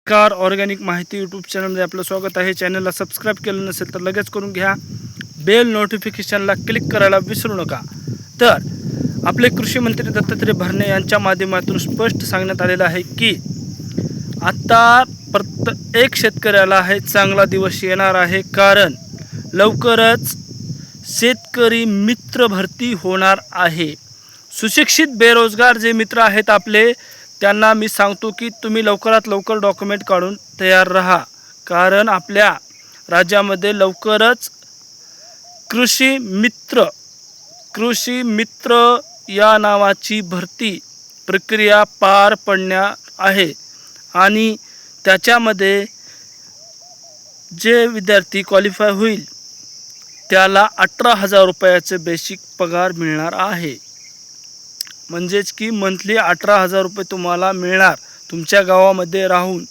नमस्कार, ऑर्गॅनिक माहिती यूट्यूब चॅनलमध्ये आपलं स्वागत आहे. चॅनलला सबस्क्राईब केलं नसेल तर लगेच करून घ्या. बेल नोटिफिकेशनला क्लिक करायला विसरू नका. तर आपले कृषी मंत्री दत्तात्रय भरणे यांच्या माध्यमातून स्पष्ट सांगण्यात आलेलं आहे की आता प्रत्येक शेतकऱ्याला हे चांगला दिवस येणार आहे, कारण लवकरच शेतकरी मित्र भरती होणार आहे. सुशिक्षित बेरोजगार जे मित्र आहेत आपले, त्यांना मी सांगतो की तुम्ही लवकरात लवकर डॉक्युमेंट काढून तयार राहा, कारण आपल्या राज्यामध्ये लवकरच कृषी मित्र या नावाची भरती प्रक्रिया पार पडणार आहे. आणि त्याच्यामध्ये जे विद्यार्थी क्वालिफाय होईल त्याला 18,000 रुपयाचे बेसिक पगार मिळणार आहे. म्हणजेच की मंथली 18,000 रुपये तुम्हाला मिळणार. तुमच्या गावामध्ये राहून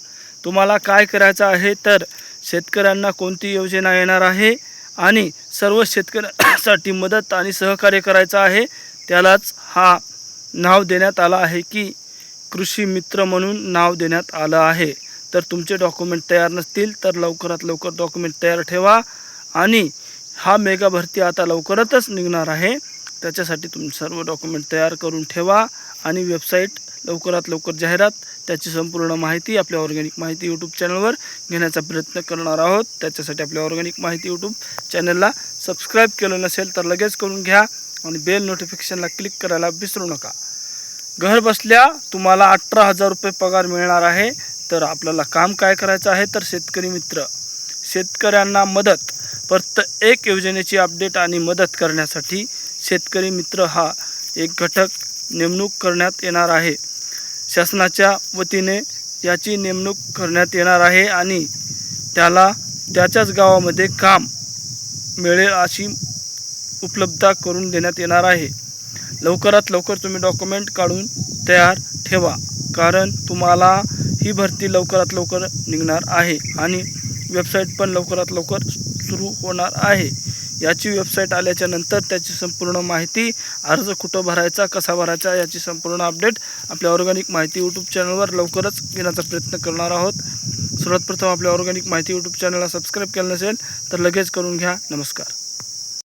तुम्हाला काय करायचं आहे तर शेतकऱ्यांना कोणती योजना येणार आहे आणि सर्व शेतकऱ्यांसाठी मदत आणि सहकार्य करायचं आहे, त्यालाच हा नाव देण्यात आला आहे की कृषी मित्र म्हणून नाव देण्यात आलं आहे. तर तुमचे डॉक्युमेंट तयार नसतील तर लवकरात लवकर डॉक्युमेंट तयार ठेवा. आणि हा मेगा भरती आता लवकरच निघणार आहे, त्याच्यासाठी तुम्ही सर्व डॉक्युमेंट तयार करून ठेवा. आणि वेबसाईट लवकरात लवकर जाहिरात, त्याची संपूर्ण माहिती आपल्या ऑर्गॅनिक माहिती यूट्यूब चॅनलवर घेण्याचा प्रयत्न करणार आहोत. त्याच्यासाठी आपल्या ऑर्गॅनिक माहिती यूट्यूब चॅनलला सबस्क्राईब केलं नसेल तर लगेच करून घ्या आणि बेल नोटिफिकेशनला क्लिक करायला विसरू नका. घर बसल्या तुम्हाला 18,000 रुपये पगार मिळणार आहे. तर आपल्याला काम काय करायचं आहे तर शेतकरी मित्र, शेतकऱ्यांना मदत, प्रत्येक योजनेची अपडेट आणि मदत करण्यासाठी शेतकरी मित्र हा एक घटक नेमणूक करण्यात येणार आहे. शासनाच्या वतीने याची नेमणूक करण्यात येणार आहे आणि त्याला त्याच्याच गावामध्ये काम मिळेल अशी उपलब्धता करून देण्यात येणार आहे. लवकरात लवकर तुम्ही डॉक्युमेंट काढून तयार ठेवा, कारण तुम्हाला ही भरती लवकरात लवकर निघणार आहे आणि वेबसाईट पण लवकरात लवकर सुरू होणार आहे. याची वेबसाईट आल्याच्या नंतर त्याची संपूर्ण माहिती, अर्ज कुठं भरायचा, कसा भरायचा, याची संपूर्ण अपडेट आपल्या ऑर्गॅनिक माहिती यूट्यूब चॅनलवर लवकरच घेण्याचा प्रयत्न करणार आहोत. सर्वात प्रथम आपल्या ऑर्गॅनिक माहिती यूट्यूब चॅनलला सबस्क्राईब केलं नसेल तर लगेच करून घ्या. नमस्कार.